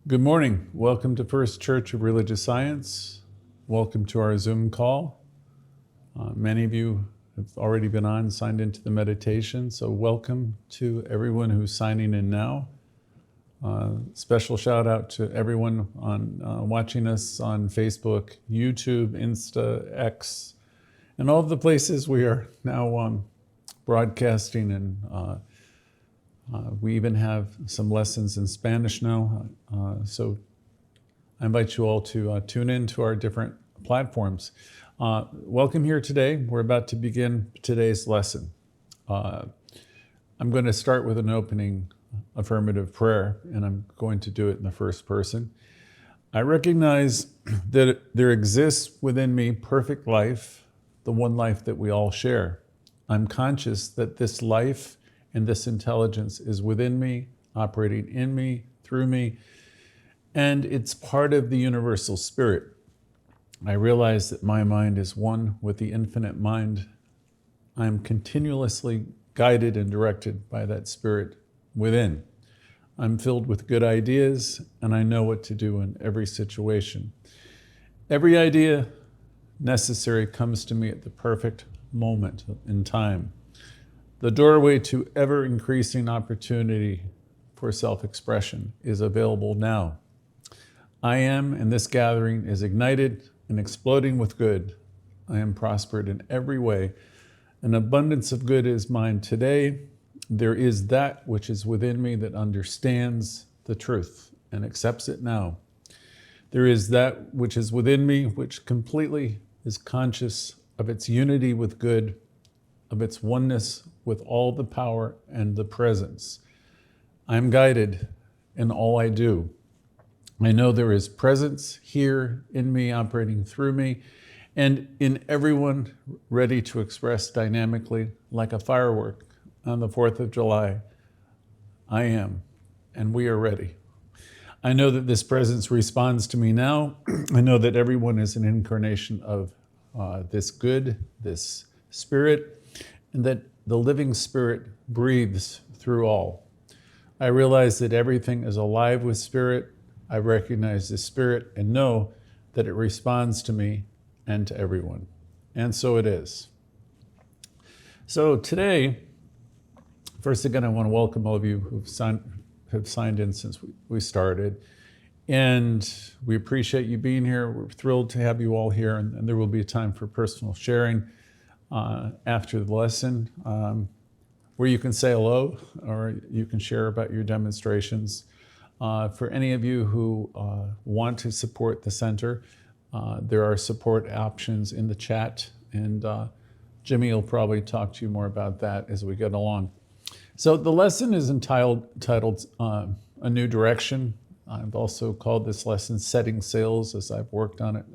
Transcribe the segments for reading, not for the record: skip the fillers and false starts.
Good morning. Welcome to First Church of Religious Science. Welcome to our Zoom call. Many of you have already been on, signed into the meditation, so welcome to everyone who's signing in now. Special shout out to everyone on watching us on Facebook, YouTube, Insta, X, and all of the places we are now broadcasting, and we even have some lessons in Spanish now. So I invite you all to tune in to our different platforms. Welcome here today. We're about to begin today's lesson. I'm going to start with an opening affirmative prayer, and I'm going to do it in the first person. I recognize that there exists within me perfect life, the one life that we all share. I'm conscious that this life and this intelligence is within me, operating in me, through me, and it's part of the universal spirit. I realize that my mind is one with the infinite mind. I am continuously guided and directed by that spirit within. I'm filled with good ideas, and I know what to do in every situation. Every idea necessary comes to me at the perfect moment in time. The doorway to ever-increasing opportunity for self-expression is available now. I am, and this gathering is ignited and exploding with good. I am prospered in every way. An abundance of good is mine today. There is that which is within me that understands the truth and accepts it now. There is that which is within me which completely is conscious of its unity with good, of its oneness with all the power and the presence. I am guided in all I do. I know there is presence here in me, operating through me, and in everyone ready to express dynamically like a firework on the 4th of July. I am, and we are ready. I know that this presence responds to me now. I know that everyone is an incarnation of this good, this spirit, and that the living spirit breathes through all. I realize that everything is alive with spirit. I recognize the spirit and know that it responds to me and to everyone. And so it is. So today, first again, I want to welcome all of you who have signed in since we started. And we appreciate you being here. We're thrilled to have you all here, and there will be a time for personal sharing after the lesson, where you can say hello or you can share about your demonstrations. For any of you who want to support the center, there are support options in the chat, and Jimmy will probably talk to you more about that as we get along. So the lesson is titled A New Direction. I've also called this lesson Setting Sails, as I've worked on it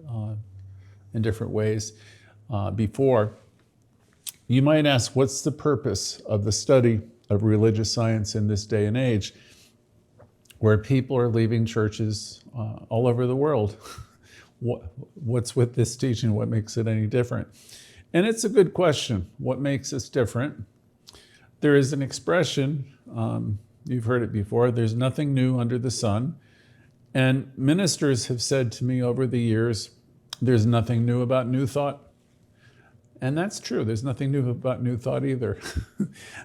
in different ways before. You might ask, what's the purpose of the study of religious science in this day and age, where people are leaving churches all over the world? What's with this teaching? What makes it any different? And it's a good question. What makes us different? There is an expression, you've heard it before, there's nothing new under the sun. And ministers have said to me over the years, there's nothing new about New Thought. And that's true. There's nothing new about New Thought either.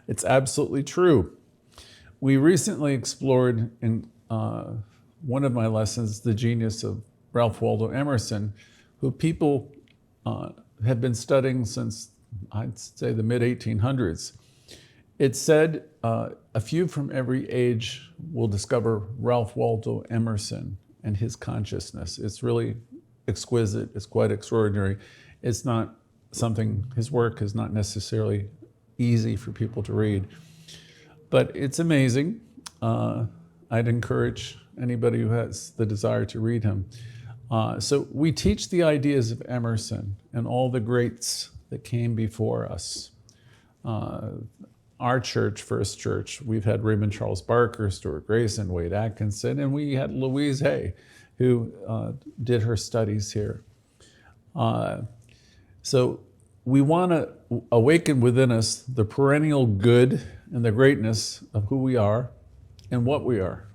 It's absolutely true. We recently explored in one of my lessons the genius of Ralph Waldo Emerson, who people have been studying since, I'd say, the mid-1800s. It's said a few from every age will discover Ralph Waldo Emerson and his consciousness. It's really exquisite. It's quite extraordinary. It's not something, his work is not necessarily easy for people to read, but it's amazing. I'd encourage anybody who has the desire to read him. So we teach the ideas of Emerson and all the greats that came before us. Our church, First Church, we've had Raymond Charles Barker, Stuart Grayson, Wade Adkisson, and we had Louise, who did her studies here. So we want to awaken within us the perennial good and the greatness of who we are and what we are.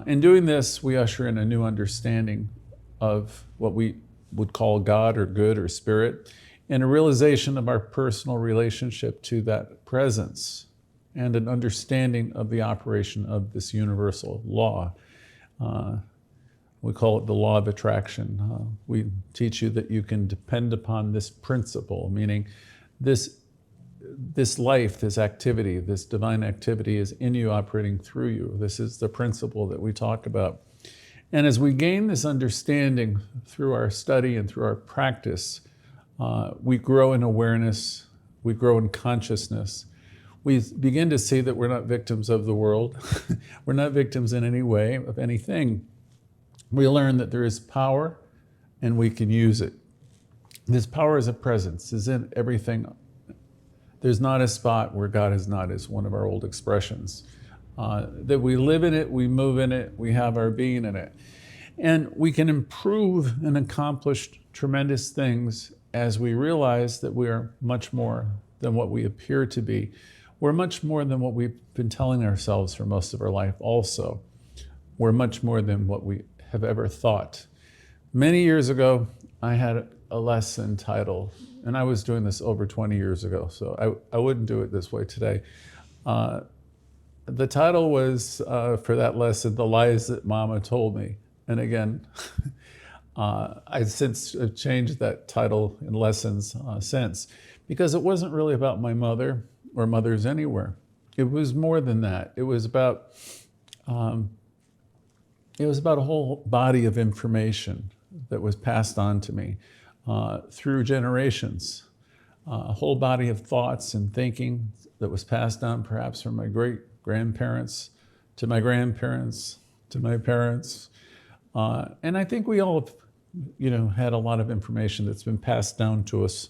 In doing this, we usher in a new understanding of what we would call God or good or spirit, and a realization of our personal relationship to that presence, and an understanding of the operation of this universal law. We call it the law of attraction. We teach you that you can depend upon this principle, meaning this life, this activity, this divine activity is in you, operating through you. This is the principle that we talk about. And as we gain this understanding through our study and through our practice, we grow in awareness, we grow in consciousness. We begin to see that we're not victims of the world. We're not victims in any way of anything. We learn that there is power and we can use it. This power is a presence, is in everything. There's not a spot where God is not, is one of our old expressions. That we live in it, we move in it, we have our being in it. And we can improve and accomplish tremendous things as we realize that we are much more than what we appear to be. We're much more than what we've been telling ourselves for most of our life also. We're much more than what we have ever thought. Many years ago, I had a lesson titled, and I was doing this over 20 years ago, so I wouldn't do it this way today. The title was, for that lesson, The Lies That Mama Told Me. And again, I've since changed that title in lessons since, because it wasn't really about my mother or mothers anywhere. It was more than that. It was about a whole body of information that was passed on to me through generations. A whole body of thoughts and thinking that was passed on perhaps from my great-grandparents to my grandparents to my parents. And I think we all have, had a lot of information that's been passed down to us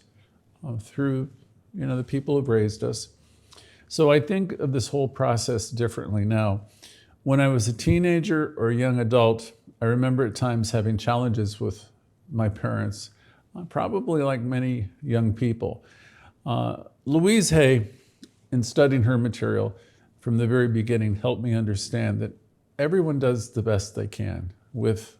through, the people who've raised us. So I think of this whole process differently now. When I was a teenager or a young adult, I remember at times having challenges with my parents, probably like many young people. Louise Hay, in studying her material from the very beginning, helped me understand that everyone does the best they can with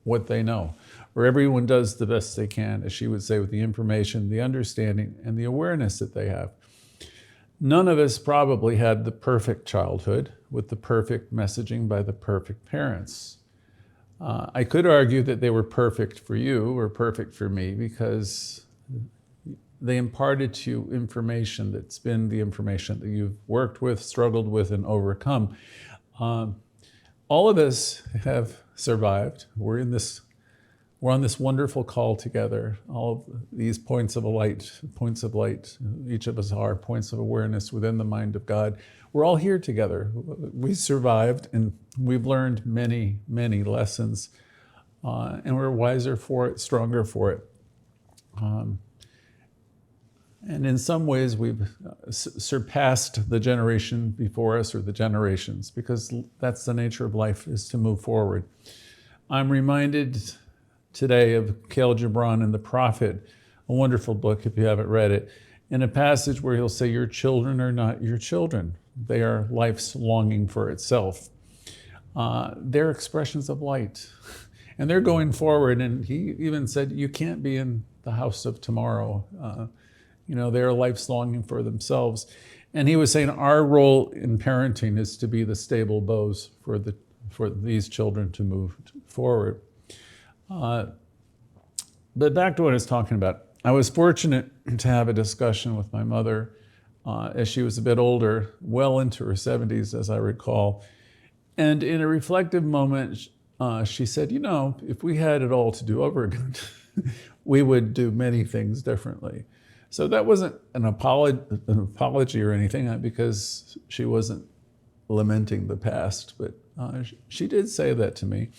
what they know, or everyone does the best they can, as she would say, with the information, the understanding, and the awareness that they have. None of us probably had the perfect childhood with the perfect messaging by the perfect parents. I could argue that they were perfect for you or perfect for me because they imparted to you information that's been the information that you've worked with, struggled with, and overcome. All of us have survived. We're on this wonderful call together. All of these points of light, each of us are points of awareness within the mind of God. We're all here together. We survived, and we've learned many, many lessons, and we're wiser for it, stronger for it. And in some ways, we've surpassed the generation before us, or the generations, because that's the nature of life, is to move forward. I'm reminded today of Khalil Gibran in The Prophet, a wonderful book if you haven't read it, in a passage where he'll say, your children are not your children. They are life's longing for itself. They're expressions of light. And they're going forward, and he even said, you can't be in the house of tomorrow. They're life's longing for themselves. And he was saying our role in parenting is to be the stable bows for these children to move forward. But back to what I was talking about. I was fortunate to have a discussion with my mother as she was a bit older, well into her 70s, as I recall. And in a reflective moment, she said, if we had it all to do over again, we would do many things differently. So that wasn't an apology or anything, because she wasn't lamenting the past, but she did say that to me.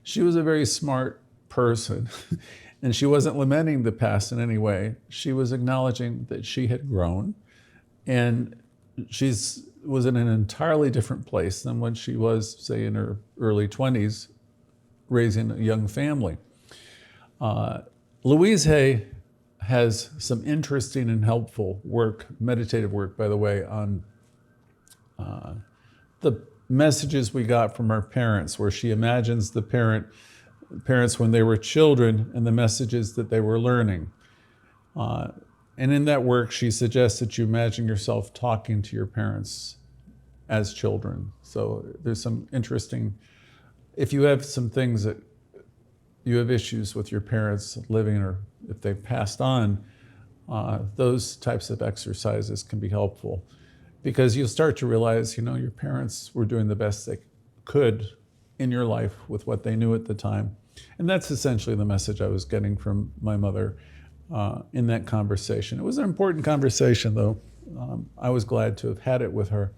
She was a very smart person, and she wasn't lamenting the past in any way. She was acknowledging that she had grown, and she was in an entirely different place than when she was, say, in her early 20s, raising a young family. Louise Hay has some interesting and helpful work, meditative work, by the way, on the messages we got from our parents, where she imagines the parents when they were children and the messages that they were learning. And in that work, she suggests that you imagine yourself talking to your parents as children. So there's some interesting, if you have some things that you have issues with your parents living, or if they've passed on, those types of exercises can be helpful, because you'll start to realize, your parents were doing the best they could in your life with what they knew at the time. And that's essentially the message I was getting from my mother in that conversation. It was an important conversation, though. I was glad to have had it with her.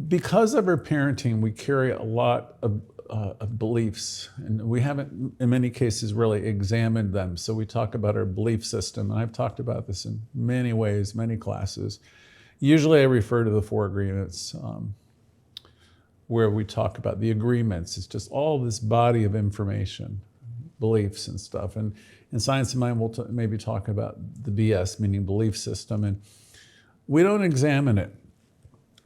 Because of her parenting, we carry a lot of beliefs, and we haven't, in many cases, really examined them. So we talk about our belief system, and I've talked about this in many ways, many classes. Usually I refer to the 4 agreements, where we talk about the agreements. It's just all this body of information, beliefs and stuff. And in Science of Mind, we'll maybe talk about the BS, meaning belief system. And we don't examine it.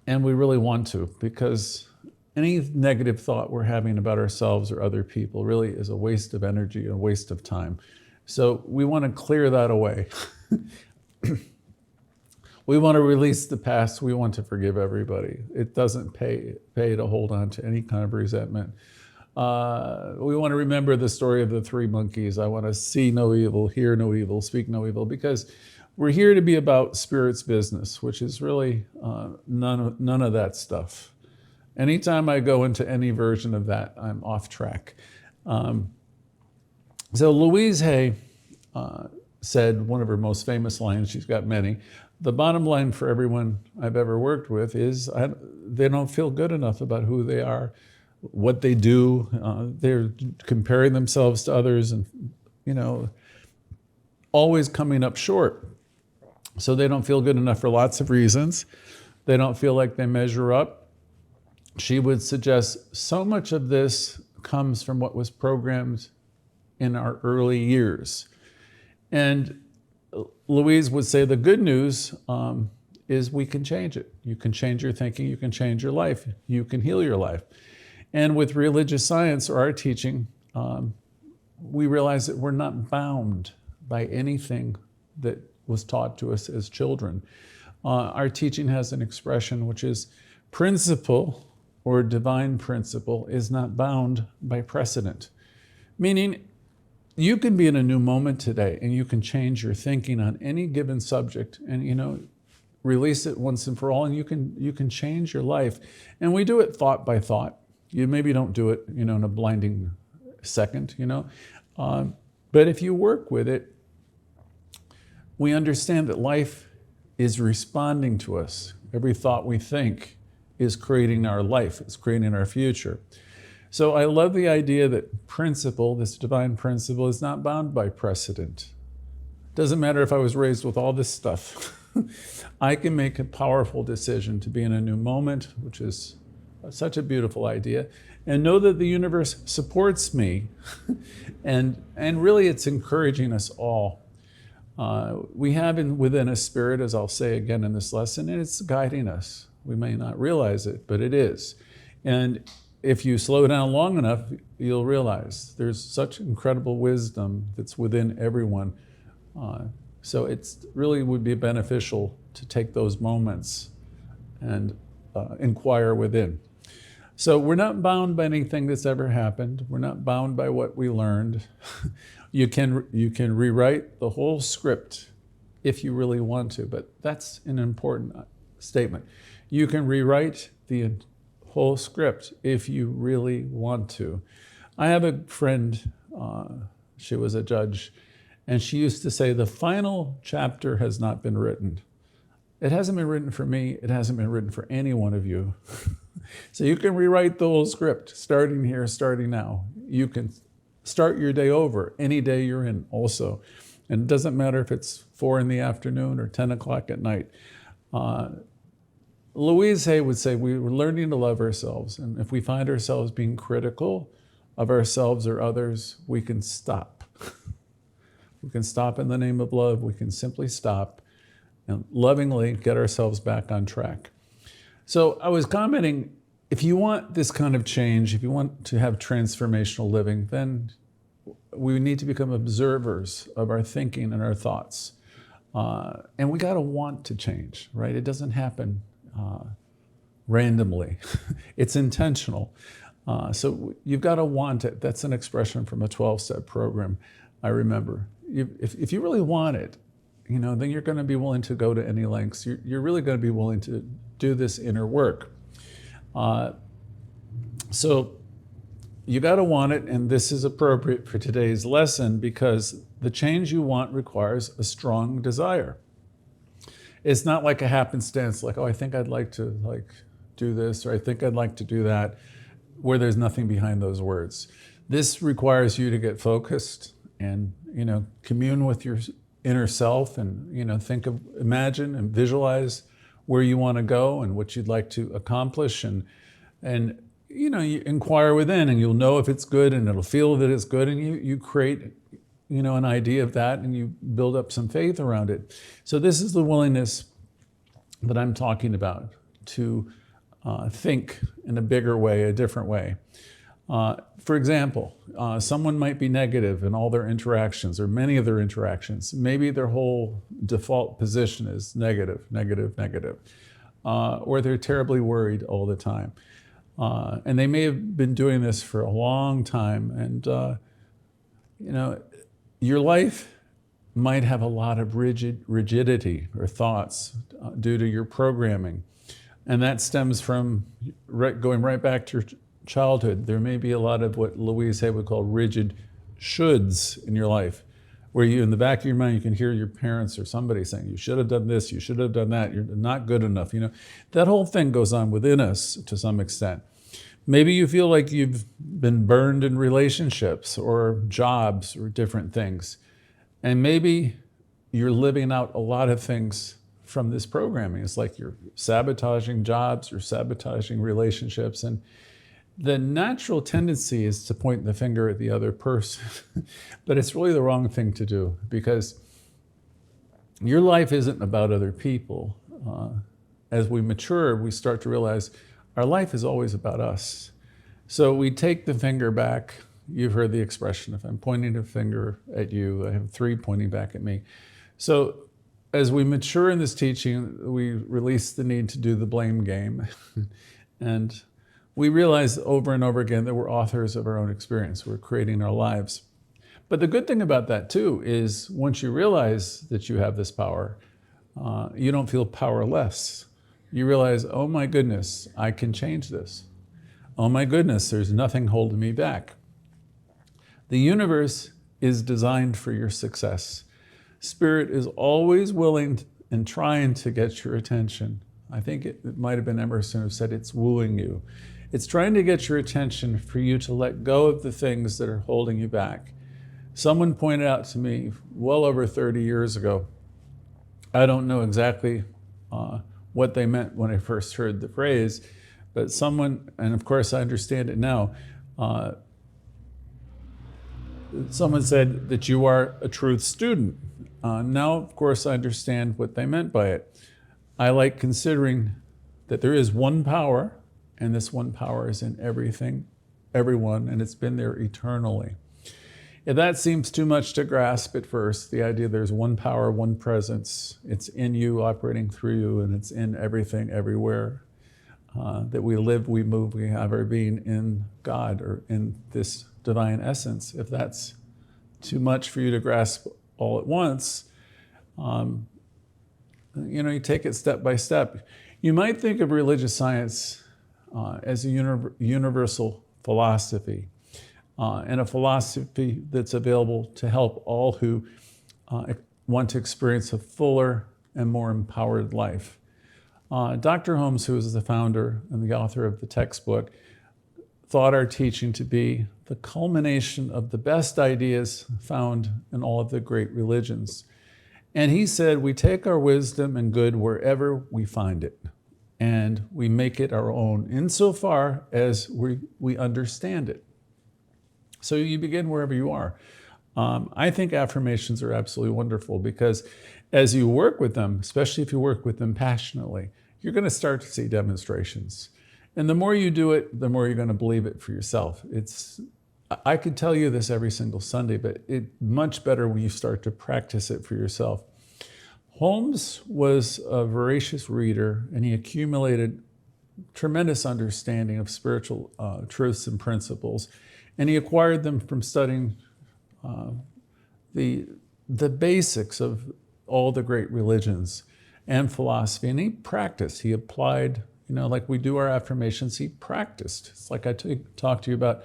And we really want to, because any negative thought we're having about ourselves or other people really is a waste of energy and a waste of time. So we want to clear that away. We want to release the past. We want to forgive everybody. It doesn't pay to hold on to any kind of resentment. We want to remember the story of the 3 monkeys. I want to see no evil, hear no evil, speak no evil, because we're here to be about spirit's business, which is really none of that stuff. Anytime I go into any version of that, I'm off track. So Louise Hay said one of her most famous lines, she's got many, the bottom line for everyone I've ever worked with is they don't feel good enough about who they are, what they do. They're comparing themselves to others and, always coming up short. So they don't feel good enough for lots of reasons. They don't feel like they measure up. She would suggest so much of this comes from what was programmed in our early years. And Louise would say the good news is we can change it. You can change your thinking, you can change your life, you can heal your life. And with religious science, or our teaching, we realize that we're not bound by anything that was taught to us as children. Our teaching has an expression which is principle, or divine principle, is not bound by precedent. Meaning, you can be in a new moment today and you can change your thinking on any given subject and, release it once and for all, and you can change your life. And we do it thought by thought. You maybe don't do it, in a blinding second, but if you work with it, we understand that life is responding to us. Every thought we think is creating our life, it's creating our future. So I love the idea that principle, this divine principle, is not bound by precedent. Doesn't matter if I was raised with all this stuff. I can make a powerful decision to be in a new moment, which is such a beautiful idea, and know that the universe supports me. and really it's encouraging us all. We have within us spirit, as I'll say again in this lesson, and it's guiding us. We may not realize it, but it is. And if you slow down long enough, you'll realize there's such incredible wisdom that's within everyone. So it's really would be beneficial to take those moments and inquire within. So we're not bound by anything that's ever happened. We're not bound by what we learned. You can rewrite the whole script if you really want to, but that's an important statement. You can rewrite the whole script if you really want to. I have a friend, she was a judge, and she used to say, the final chapter has not been written. It hasn't been written for me, it hasn't been written for any one of you. So you can rewrite the whole script, starting here, starting now. You can start your day over any day you're in also. And it doesn't matter if it's 4 p.m. or 10 o'clock at night. Louise Hay would say we're learning to love ourselves. And if we find ourselves being critical of ourselves or others, we can stop. We can stop in the name of love. We can simply stop and lovingly get ourselves back on track. So I was commenting, if you want this kind of change, if you want to have transformational living, then we need to become observers of our thinking and our thoughts. And we got to want to change, right? It doesn't happen randomly. It's intentional. So you've got to want it. That's an expression from a 12-step program, I remember. If you really want it, then you're going to be willing to go to any lengths. You're really going to be willing to do this inner work. So you got to want it, and this is appropriate for today's lesson because the change you want requires a strong desire. It's not like a happenstance, like, oh, I think I'd like to do this, or I think I'd like to do that, where there's nothing behind those words. This requires you to get focused and, commune with your inner self and, imagine and visualize where you want to go and what you'd like to accomplish, and you inquire within, and you'll know if it's good, and it'll feel that it's good, and you create an idea of that, and you build up some faith around it. So this is the willingness that I'm talking about, to think in a bigger way, a different way. For example, someone might be negative in all their interactions, or many of their interactions. Maybe their whole default position is negative, or they're terribly worried all the time. And they may have been doing this for a long time, and your life might have a lot of rigidity or thoughts due to your programming. And that stems from going right back to your childhood. There may be a lot of what Louise would call rigid shoulds in your life, where in the back of your mind, you can hear your parents or somebody saying, you should have done this, you should have done that, you're not good enough. That whole thing goes on within us to some extent. Maybe you feel like you've been burned in relationships or jobs or different things. And maybe you're living out a lot of things from this programming. It's like you're sabotaging jobs, you're sabotaging relationships. And the natural tendency is to point the finger at the other person. But it's really the wrong thing to do, because your life isn't about other people. As we mature, we start to realize our life is always about us. So we take the finger back. You've heard the expression, if I'm pointing a finger at you, I have three pointing back at me. So as we mature in this teaching, we release the need to do the blame game. And we realize over and over again that we're authors of our own experience. We're creating our lives. But the good thing about that too is once you realize that you have this power, you don't feel powerless. You realize, oh my goodness, I can change this. Oh my goodness, there's nothing holding me back. The universe is designed for your success. Spirit is always willing and trying to get your attention. I think it might have been Emerson who said it's wooing you. It's trying to get your attention for you to let go of the things that are holding you back. Someone pointed out to me well over 30 years ago, I don't know exactly what they meant when I first heard the phrase, but someone, and of course I understand it now, someone said that you are a truth student. Now, of course, I understand what they meant by it. I like considering that there is one power, and this one power is in everything, everyone, and it's been there eternally. If that seems too much to grasp at first, the idea there's one power, one presence, it's in you, operating through you, and it's in everything, everywhere, that we live, we move, we have our being in God, or in this divine essence. If that's too much for you to grasp all at once, you take it step by step. You might think of religious science as a universal philosophy, and a philosophy that's available to help all who want to experience a fuller and more empowered life. Dr. Holmes, who is the founder and the author of the textbook, thought our teaching to be the culmination of the best ideas found in all of the great religions. And he said, we take our wisdom and good wherever we find it, and we make it our own insofar as we understand it. So you begin wherever you are. I think affirmations are absolutely wonderful because as you work with them, especially if you work with them passionately, you're going to start to see demonstrations. And the more you do it, the more you're going to believe it for yourself. I could tell you this every single Sunday, but it's much better when you start to practice it for yourself. Holmes was a voracious reader, and he accumulated tremendous understanding of spiritual truths and principles, and he acquired them from studying the basics of all the great religions and philosophy, and he practiced. He applied, like we do our affirmations, he practiced. It's like I talked to you about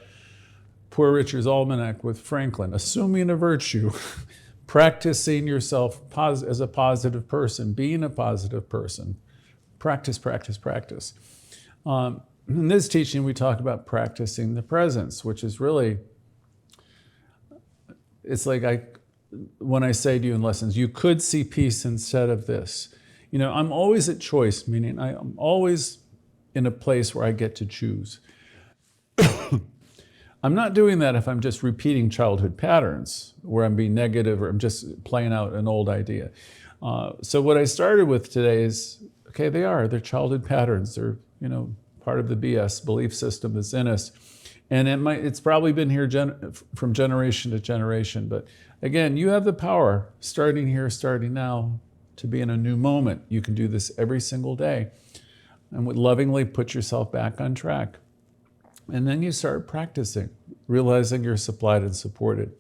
Poor Richard's Almanac with Franklin, assuming a virtue, practicing yourself as a positive person, being a positive person. Practice, practice, practice. In this teaching, we talk about practicing the presence, which is really, it's like when I say to you in lessons, you could see peace instead of this. I'm always at choice, meaning I'm always in a place where I get to choose. I'm not doing that if I'm just repeating childhood patterns where I'm being negative or I'm just playing out an old idea. So what I started with today is, okay, they're childhood patterns. They're, part of the BS belief system that's in us. And it's probably been here from generation to generation. But again, you have the power starting here, starting now, to be in a new moment. You can do this every single day and would lovingly put yourself back on track. And then you start practicing, realizing you're supplied and supported.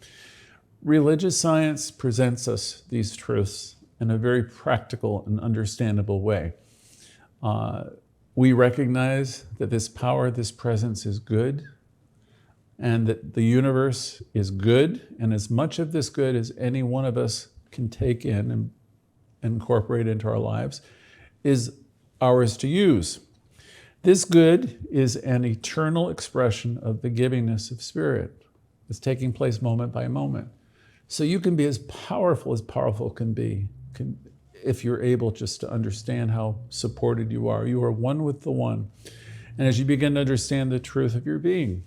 Religious science presents us these truths in a very practical and understandable way. We recognize that this power, this presence is good, and that the universe is good, and as much of this good as any one of us can take in and incorporate into our lives is ours to use. This good is an eternal expression of the givingness of Spirit. It's taking place moment by moment. So you can be as powerful can be, if you're able just to understand how supported you are. You are one with the one. And as you begin to understand the truth of your being,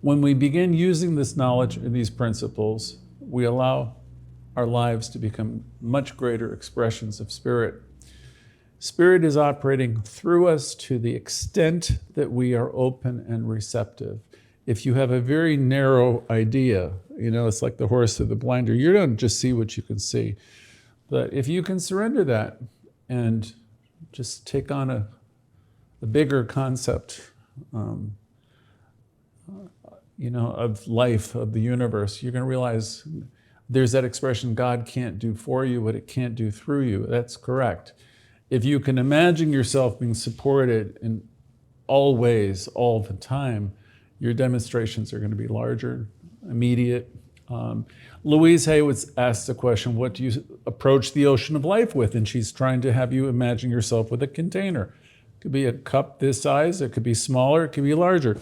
when we begin using this knowledge and these principles, we allow our lives to become much greater expressions of Spirit. Spirit is operating through us to the extent that we are open and receptive. If you have a very narrow idea, it's like the horse through the blinder, you don't just see what you can see. But if you can surrender that and just take on a bigger concept, of life, of the universe, you're going to realize there's that expression, God can't do for you what it can't do through you. That's correct. If you can imagine yourself being supported in all ways, all the time, your demonstrations are going to be larger, immediate. Louise Haywood's asked the question, what do you approach the ocean of life with? And she's trying to have you imagine yourself with a container. It could be a cup this size, it could be smaller, it could be larger.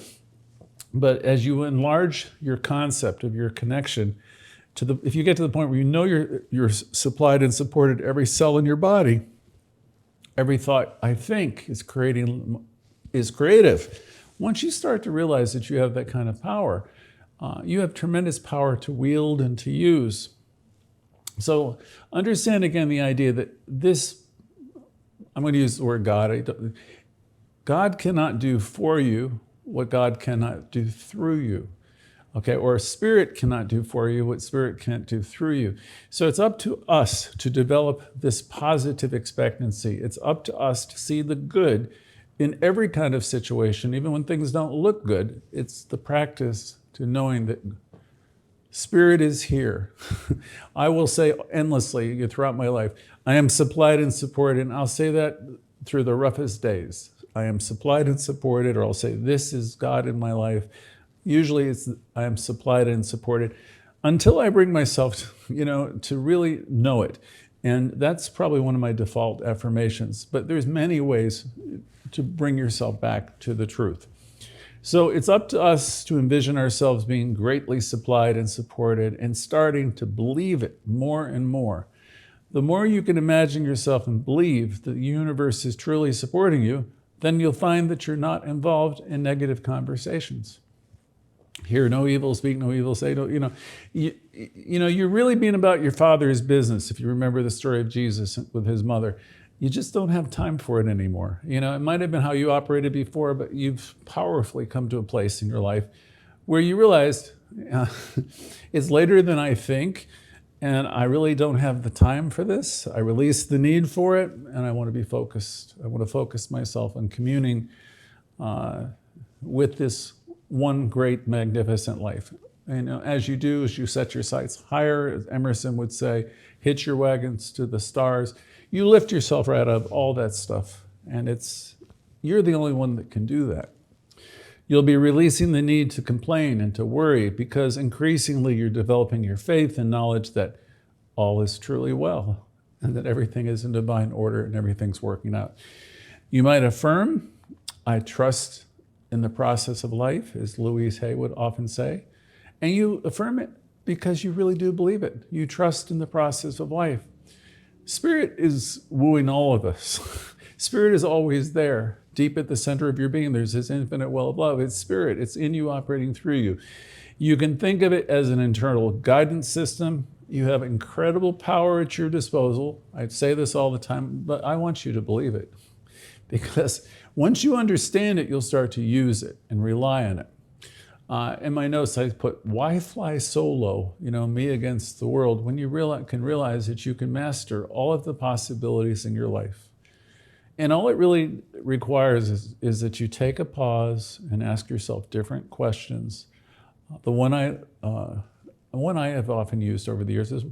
But as you enlarge your concept of your connection, if you get to the point where you're supplied and supported every cell in your body, every thought I think is creative. Once you start to realize that you have that kind of power, you have tremendous power to wield and to use. So understand again the idea that I'm going to use the word God. God cannot do for you what God cannot do through you. Okay, or Spirit cannot do for you what Spirit can't do through you. So it's up to us to develop this positive expectancy. It's up to us to see the good in every kind of situation, even when things don't look good. It's the practice to knowing that Spirit is here. I will say endlessly throughout my life, I am supplied and supported, and I'll say that through the roughest days. I am supplied and supported, or I'll say, this is God in my life. Usually I am supplied and supported until I bring myself, to really know it. And that's probably one of my default affirmations. But there's many ways to bring yourself back to the truth. So it's up to us to envision ourselves being greatly supplied and supported and starting to believe it more and more. The more you can imagine yourself and believe that the universe is truly supporting you, then you'll find that you're not involved in negative conversations. Hear no evil, speak no evil, say no, you're really being about your Father's business. If you remember the story of Jesus with his mother, you just don't have time for it anymore. It might have been how you operated before, but you've powerfully come to a place in your life where you realized it's later than I think, and I really don't have the time for this. I release the need for it, and I want to be focused. I want to focus myself on communing with this one great, magnificent life. And as you do, as you set your sights higher, as Emerson would say, hitch your wagons to the stars, you lift yourself right out of all that stuff. And you're the only one that can do that. You'll be releasing the need to complain and to worry, because increasingly you're developing your faith and knowledge that all is truly well and that everything is in divine order and everything's working out. You might affirm, I trust in the process of life, as Louise would often say, and you affirm it because you really do believe it. You trust in the process of life. Spirit is wooing all of us. Spirit is always there. Deep at the center of your being, there's this infinite well of love. It's Spirit. It's in you, operating through you. You can think of it as an internal guidance system. You have incredible power at your disposal. I say this all the time, but I want you to believe it. Because once you understand it, you'll start to use it and rely on it. In my notes, I put, why fly solo? Me against the world. When you can realize that you can master all of the possibilities in your life. And all it really requires is that you take a pause and ask yourself different questions. The one I have often used over the years is,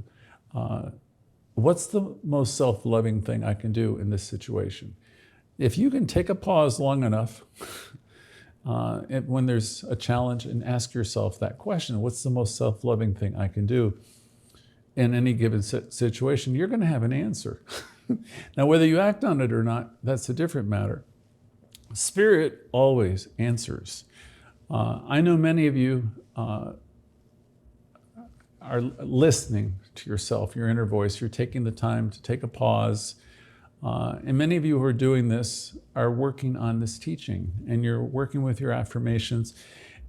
what's the most self-loving thing I can do in this situation? If you can take a pause long enough when there's a challenge and ask yourself that question, what's the most self-loving thing I can do in any given situation, you're going to have an answer. Now, whether you act on it or not, that's a different matter. Spirit always answers. I know many of you are listening to yourself, your inner voice. You're taking the time to take a pause. And many of you who are doing this are working on this teaching, and you're working with your affirmations.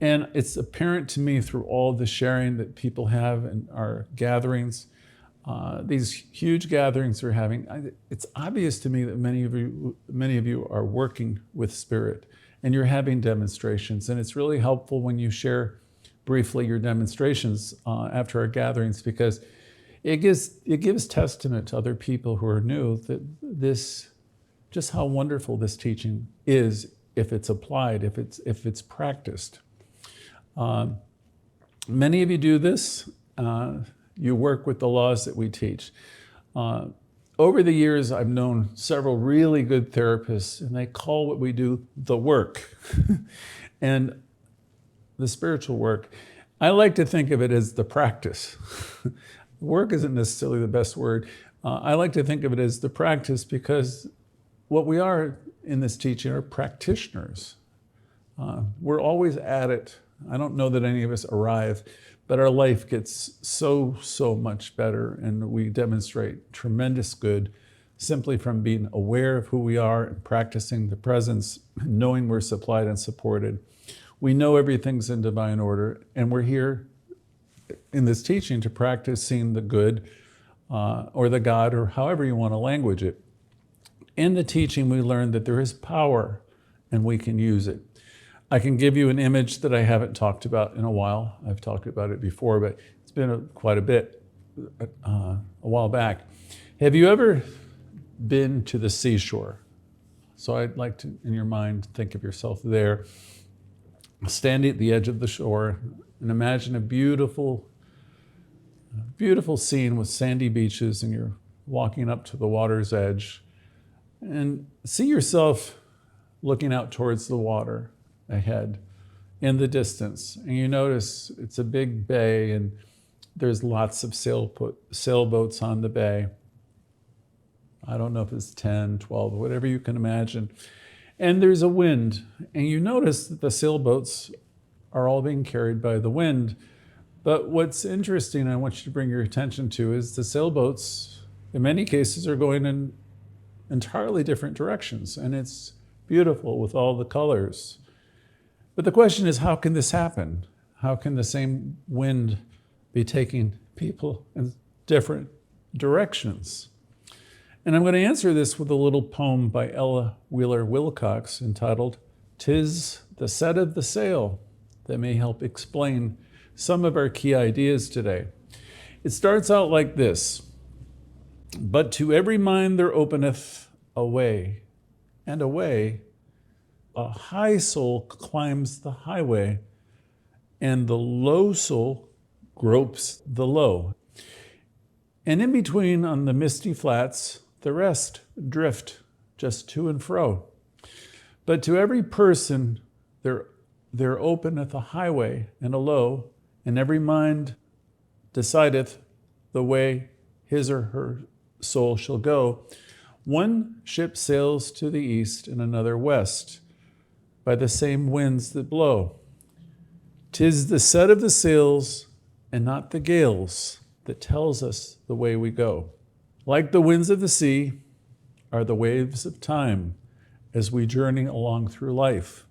And it's apparent to me through all the sharing that people have in our gatherings, these huge gatherings we're having, it's obvious to me that many of you are working with Spirit, and you're having demonstrations. And it's really helpful when you share briefly your demonstrations after our gatherings, because it gives testament to other people who are new that just how wonderful this teaching is if it's applied, if it's practiced. Many of you do this. You work with the laws that we teach. Over the years, I've known several really good therapists, and they call what we do the work. And the spiritual work, I like to think of it as the practice. Work isn't necessarily the best word. I like to think of it as the practice, because what we are in this teaching are practitioners. We're always at it. I don't know that any of us arrive, but our life gets so much better, and we demonstrate tremendous good simply from being aware of who we are and practicing the presence, knowing we're supplied and supported. We know everything's in divine order, and we're here in this teaching to practice seeing the good or the God, or however you want to language it. In the teaching, we learn that there is power and we can use it. I can give you an image that I haven't talked about in a while. I've talked about it before, but it's been quite a bit a while back. Have you ever been to the seashore? So I'd like to, in your mind, think of yourself there, standing at the edge of the shore, and imagine a beautiful scene with sandy beaches, and you're walking up to the water's edge, and see yourself looking out towards the water ahead in the distance, and you notice it's a big bay, and there's lots of sailboats on the bay. I don't know if it's 10, 12, whatever you can imagine. And there's a wind, and you notice that the sailboats are all being carried by the wind. But what's interesting, I want you to bring your attention to, is the sailboats, in many cases, are going in entirely different directions, and it's beautiful with all the colors. But the question is, how can this happen? How can the same wind be taking people in different directions? And I'm going to answer this with a little poem by Ella Wheeler Wilcox entitled, "'Tis the Set of the Sail," that may help explain some of our key ideas today. It starts out like this: "But to every mind there openeth a way, and a way, a high soul climbs the highway, and the low soul gropes the low. And in between on the misty flats, the rest drift just to and fro. But to every person there openeth a highway and a low, and every mind decideth the way his or her soul shall go. One ship sails to the east and another west, by the same winds that blow. 'Tis the set of the sails and not the gales that tells us the way we go. Like the winds of the sea are the waves of time as we journey along through life.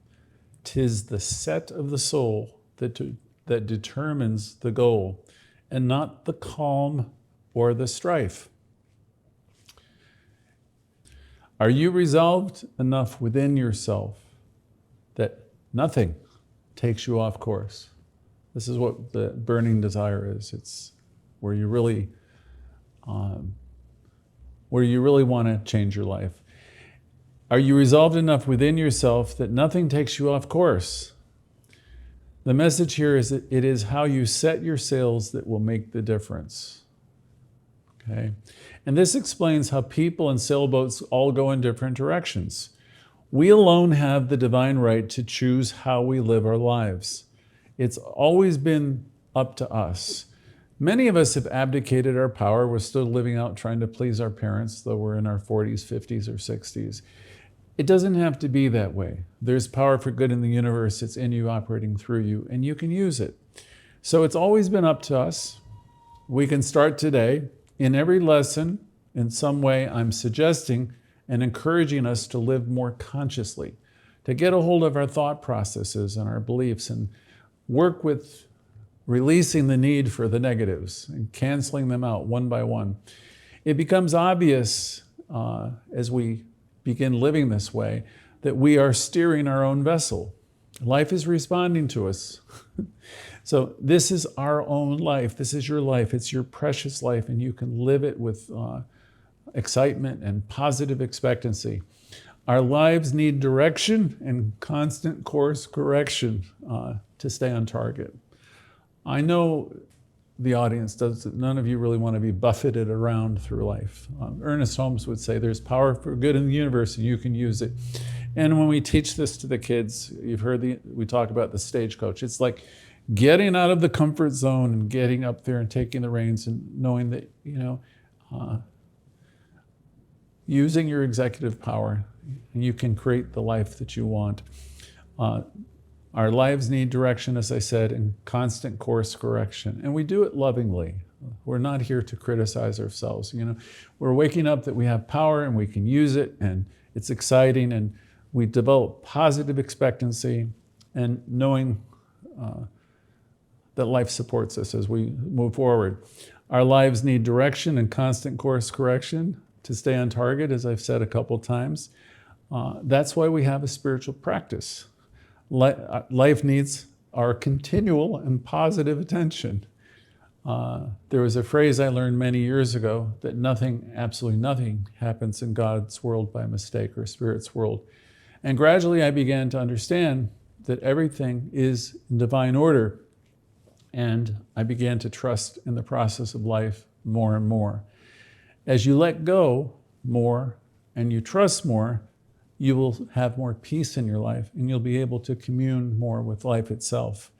'Tis the set of the soul that determines the goal, and not the calm or the strife. Are you resolved enough within yourself that nothing takes you off course?" This is what the burning desire is. It's where you really want to change your life. Are you resolved enough within yourself that nothing takes you off course? The message here is that it is how you set your sails that will make the difference. Okay? And this explains how people and sailboats all go in different directions. We alone have the divine right to choose how we live our lives. It's always been up to us. Many of us have abdicated our power. We're still living out trying to please our parents, though we're in our 40s, 50s, or 60s. It doesn't have to be that way. There's power for good in the universe. It's in you, operating through you, and you can use it. So it's always been up to us. We can start today. In every lesson, in some way, I'm suggesting and encouraging us to live more consciously, to get a hold of our thought processes and our beliefs and work with releasing the need for the negatives and canceling them out one by one. It becomes obvious as we begin living this way that we are steering our own vessel. Life is responding to us. So this is our own life. This is your life. It's your precious life, and you can live it with excitement and positive expectancy. Our lives need direction and constant course correction to stay on target. I know the audience does. None of you really want to be buffeted around through life. Ernest Holmes would say there's power for good in the universe and you can use it. And when we teach this to the kids, you've heard we talk about the stagecoach. It's like getting out of the comfort zone and getting up there and taking the reins and knowing that, using your executive power, you can create the life that you want. Our lives need direction, as I said, and constant course correction. And we do it lovingly. We're not here to criticize ourselves. We're waking up that we have power and we can use it, and it's exciting, and we develop positive expectancy and knowing that life supports us as we move forward. Our lives need direction and constant course correction to stay on target, as I've said a couple times. That's why we have a spiritual practice. Life needs our continual and positive attention. There was a phrase I learned many years ago that nothing, absolutely nothing, happens in God's world by mistake, or Spirit's world. And gradually I began to understand that everything is in divine order. And I began to trust in the process of life more and more. As you let go more and you trust more, you will have more peace in your life, and you'll be able to commune more with life itself.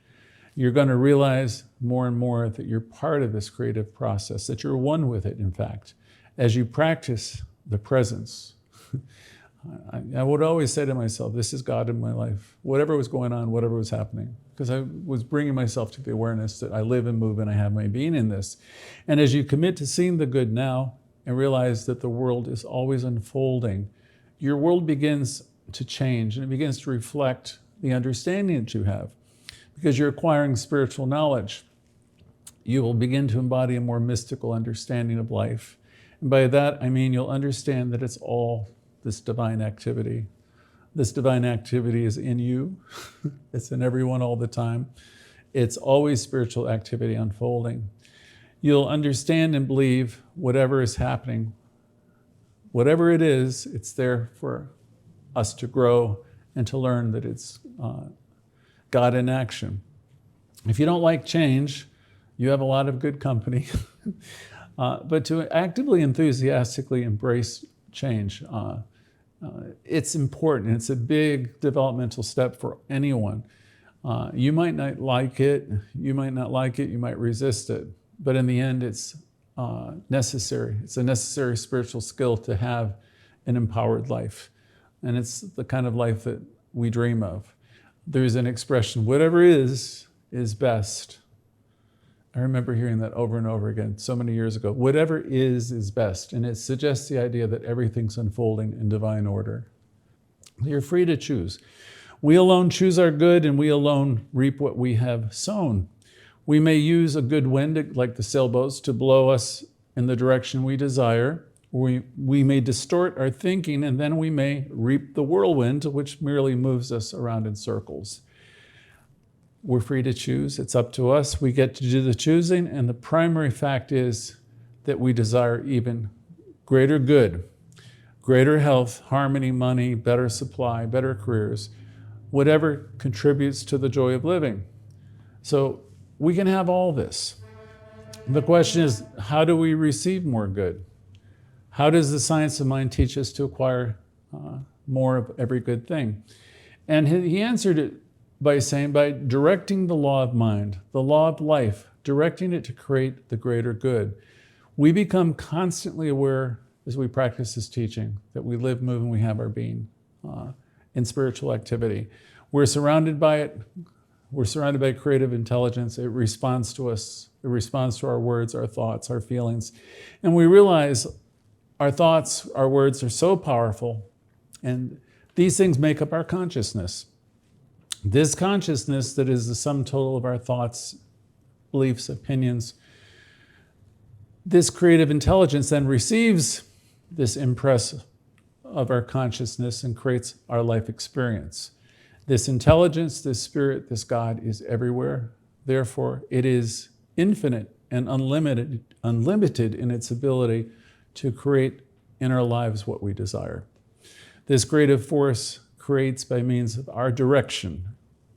You're going to realize more and more that you're part of this creative process, that you're one with it, in fact, as you practice the presence. I would always say to myself, this is God in my life, whatever was going on, whatever was happening, because I was bringing myself to the awareness that I live and move and I have my being in this. And as you commit to seeing the good now and realize that the world is always unfolding, your world begins to change, and it begins to reflect the understanding that you have. because you're acquiring spiritual knowledge. You will begin to embody a more mystical understanding of life. And by that, I mean you'll understand that it's all this divine activity. This divine activity is in you. It's in everyone all the time. It's always spiritual activity unfolding. You'll understand and believe whatever is happening. Whatever it is, it's there for us to grow and to learn that it's God in action. If you don't like change, you have a lot of good company. But to actively, enthusiastically embrace change, it's important. It's a big developmental step for anyone. You might not like it, you might resist it, but in the end it's necessary. It's a necessary spiritual skill to have an empowered life. And it's the kind of life that we dream of. There's an expression, whatever is best. I remember hearing that over and over again so many years ago. Whatever is best. And it suggests the idea that everything's unfolding in divine order. You're free to choose. We alone choose our good, and we alone reap what we have sown. We may use a good wind, like the sailboats, to blow us in the direction we desire. We may distort our thinking, and then we may reap the whirlwind, which merely moves us around in circles. We're free to choose. It's up to us. We get to do the choosing, and the primary fact is that we desire even greater good, greater health, harmony, money, better supply, better careers, whatever contributes to the joy of living. So we can have all this. The question is, how do we receive more good? How does the science of mind teach us to acquire more of every good thing? And he answered it by saying, by directing the law of mind, the law of life, directing it to create the greater good. We become constantly aware as we practice this teaching that we live, move, and we have our being in spiritual activity. We're surrounded by it. We're surrounded by creative intelligence. It responds to us. It responds to our words, our thoughts, our feelings. And we realize our thoughts, our words are so powerful, and these things make up our consciousness. This consciousness that is the sum total of our thoughts, beliefs, opinions, this creative intelligence then receives this impress of our consciousness and creates our life experience. This intelligence, this spirit, this God is everywhere. Therefore, it is infinite and unlimited in its ability to create in our lives what we desire. This creative force creates by means of our direction.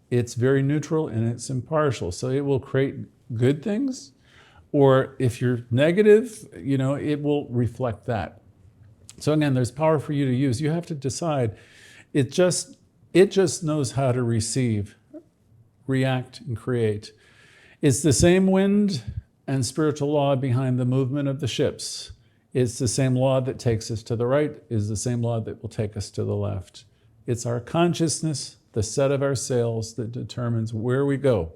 It's very neutral and it's impartial. So it will create good things, or if you're negative, it will reflect that. So again, there's power for you to use. You have to decide. It just knows how to receive, react, and create. It's the same wind and spiritual law behind the movement of the ships. It's the same law that takes us to the right, is the same law that will take us to the left. It's our consciousness, the set of our sails, that determines where we go.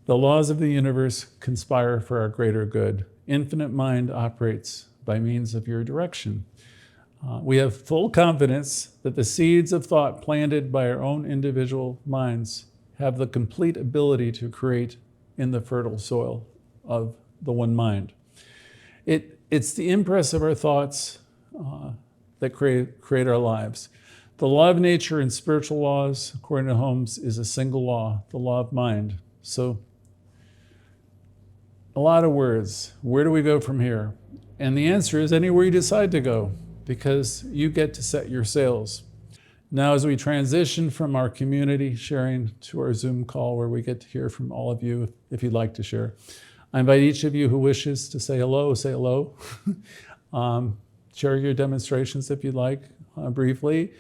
The laws of the universe conspire for our greater good. Infinite mind operates by means of your direction. We have full confidence that the seeds of thought planted by our own individual minds have the complete ability to create in the fertile soil of the one mind. It's the impress of our thoughts that create our lives. The law of nature and spiritual laws, according to Holmes, is a single law, the law of mind. So, a lot of words. Where do we go from here? And the answer is anywhere you decide to go, because you get to set your sails. Now, as we transition from our community sharing to our Zoom call, where we get to hear from all of you, if you'd like to share, I invite each of you who wishes to say hello, say hello. Share your demonstrations if you'd like, briefly.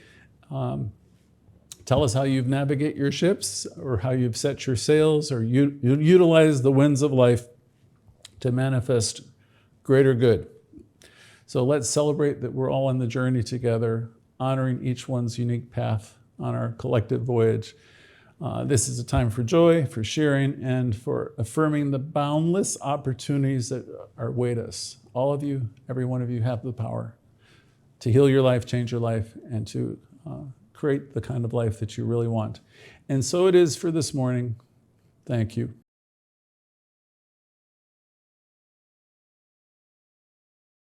Tell us how you've navigate your ships, or how you've set your sails, or you utilize the winds of life to manifest greater good. So let's celebrate that we're all on the journey together, honoring each one's unique path on our collective voyage. This is a time for joy, for sharing, and for affirming the boundless opportunities that await us. All of you, every one of you, have the power to heal your life, change your life, and to create the kind of life that you really want. And so it is for this morning. Thank you.